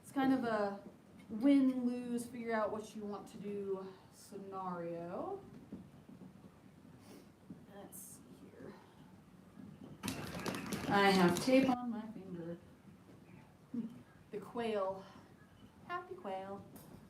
it's kind of a win-lose, figure out what you want to do scenario. Let's see here. I have tape on my finger. The quail. Happy quail.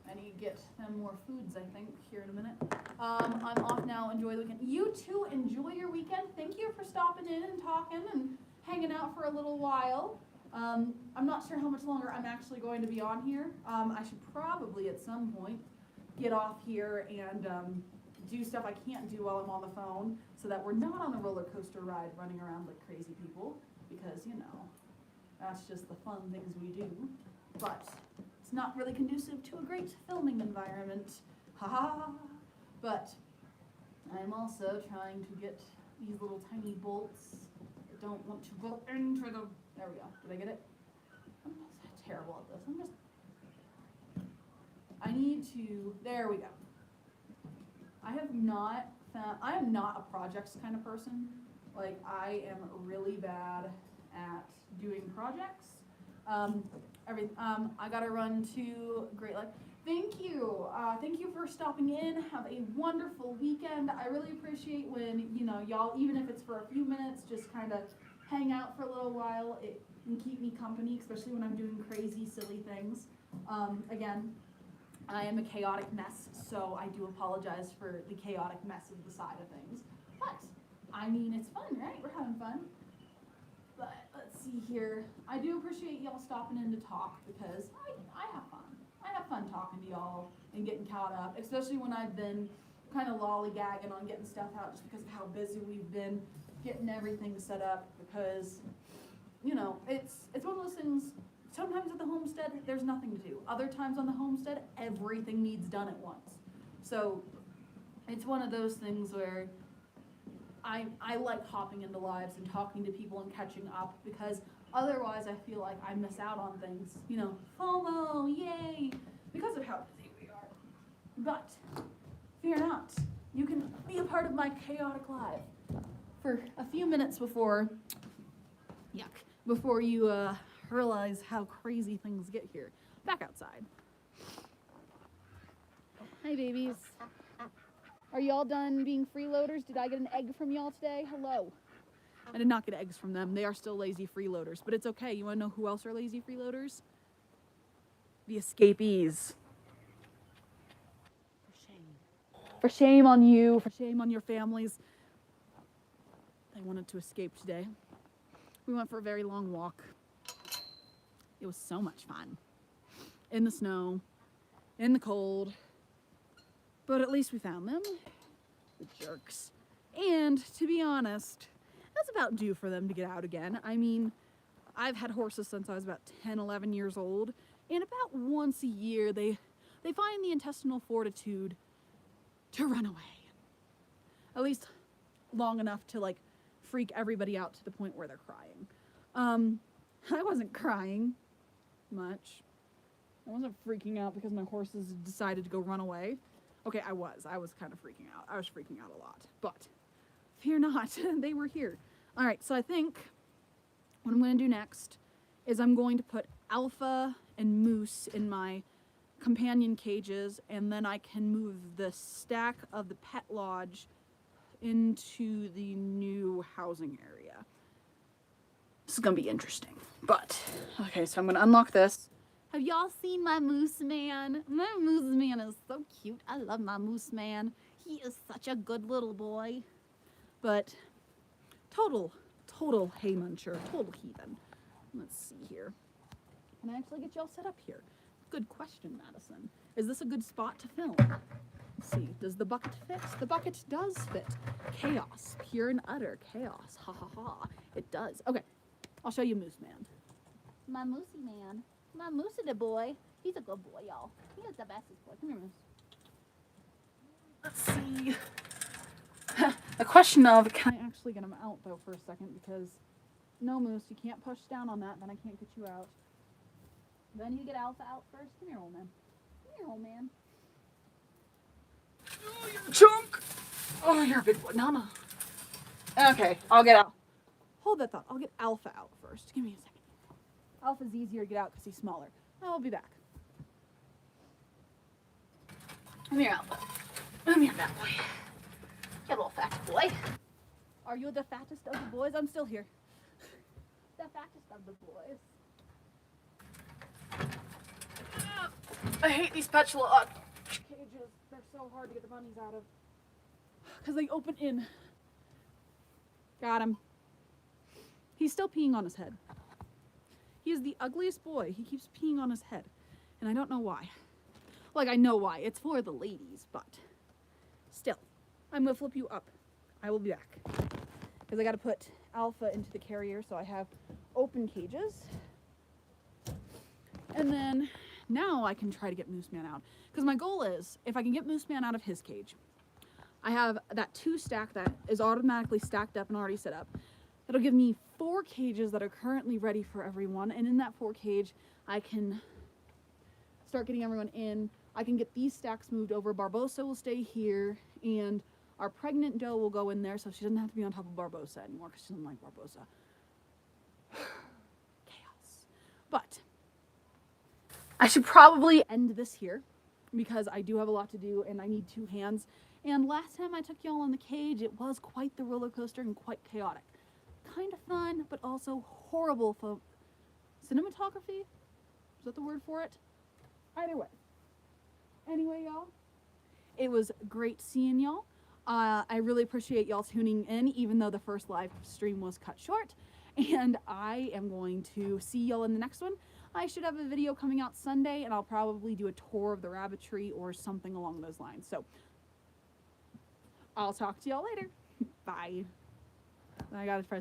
I need to get them more foods, I think, here in a minute. I'm off now. Enjoy the weekend. You too, enjoy your weekend. Thank you for stopping in and talking and hanging out for a little while. I'm not sure how much longer I'm actually going to be on here. I should probably at some point get off here and do stuff I can't do while I'm on the phone so that we're not on a roller coaster ride running around like crazy people, because, you know, that's just the fun things we do. But it's not really conducive to a great filming environment. Ha ha. But I'm also trying to get these little tiny bolts that don't want to go into the, there we go. Did I get it? I'm terrible at this. I need to, there we go. I am not a projects kind of person. Like, I am really bad at doing projects. I gotta run to Great Lake. Thank you. Thank you for stopping in. Have a wonderful weekend. I really appreciate when, you know, y'all, even if it's for a few minutes, just kind of hang out for a little while. It can keep me company, especially when I'm doing crazy, silly things. Again, I am a chaotic mess, so I do apologize for the chaotic mess of the side of things. But, I mean, it's fun, right? We're having fun. But let's see here. I do appreciate y'all stopping in to talk because I have fun. I have fun talking to y'all and getting caught up, especially when I've been kind of lollygagging on getting stuff out just because of how busy we've been getting everything set up, because, you know, it's one of those things. Sometimes at the homestead, there's nothing to do. Other times on the homestead, everything needs done at once. So it's one of those things where I like hopping into lives and talking to people and catching up, because otherwise I feel like I miss out on things. You know, FOMO, yay, because of how busy we are. But fear not, you can be a part of my chaotic life for a few minutes before you realize how crazy things get here. Back outside. Hi, babies. Are y'all done being freeloaders? Did I get an egg from y'all today? Hello. I did not get eggs from them. They are still lazy freeloaders, but it's okay. You want to know who else are lazy freeloaders? The escapees. For shame. For shame on you. For shame on your families. They wanted to escape today. We went for a very long walk. It was so much fun. In the snow, in the cold. But at least we found them. The jerks. And to be honest, that's about due for them to get out again. I mean, I've had horses since I was about 10, 11 years old. And about once a year, they find the intestinal fortitude to run away. At least long enough to, like, freak everybody out to the point where they're crying. I wasn't crying much. I wasn't freaking out because my horses decided to go run away. Okay, I was kind of freaking out. I was freaking out a lot, but fear not, they were here. All right, so I think what I'm going to do next is I'm going to put Alpha and Moose in my companion cages, and then I can move the stack of the pet lodge into the new housing area. This is going to be interesting, but okay, so I'm going to unlock this, Have y'all seen my moose man? My moose man is so cute. I love my moose man. He is such a good little boy. But total hay muncher, total heathen. Let's see here. Can I actually get y'all set up here? Good question, Madison. Is this a good spot to film? Let's see. Does the bucket fit? The bucket does fit. Chaos. Pure and utter chaos. Ha ha ha. It does. Okay. I'll show you Moose Man. My moosey man. My moosey boy. He's a good boy, y'all. He is the bestest boy. Come here, Moose. Let's see. A question of, can I actually get him out, though, for a second? Because, no, Moose, you can't push down on that. Then I can't get you out. Do I need to get Alpha out first? Come here, old man. Come here, old man. Oh, you're a chunk. Oh, you're a big boy. No. Okay, I'll get out. Hold that thought. I'll get Alpha out first. Give me a second. Alpha's easier to get out because he's smaller. I'll be back. Come here, Alpha. Come here, fat boy. You little fat boy. Are you the fattest of the boys? I'm still here. The fattest of the boys. I hate these petulant cages. They're so hard to get the bunnies out of. Because they open in. Got him. He's still peeing on his head. He is the ugliest boy. He keeps peeing on his head. And I don't know why. Like, I know why. It's for the ladies, but still. I'm going to flip you up. I will be back. Because I got to put Alpha into the carrier, so I have open cages. And then now I can try to get Moose Man out. Because my goal is, if I can get Moose Man out of his cage, I have that 2 stack that is automatically stacked up and already set up. That'll give me 4 cages that are currently ready for everyone. And in that 4 cage, I can start getting everyone in. I can get these stacks moved over. Barbosa will stay here. And our pregnant doe will go in there so she doesn't have to be on top of Barbosa anymore because she doesn't like Barbosa. Chaos. But I should probably end this here because I do have a lot to do and I need 2 hands. And last time I took y'all in the cage, it was quite the roller coaster and quite chaotic. Kind of fun, but also horrible for cinematography. Is that the word for it? Either way. Anyway, y'all, it was great seeing y'all. I really appreciate y'all tuning in, even though the first live stream was cut short. And I am going to see y'all in the next one. I should have a video coming out Sunday, and I'll probably do a tour of the rabbitry or something along those lines. So I'll talk to y'all later. Bye. I gotta press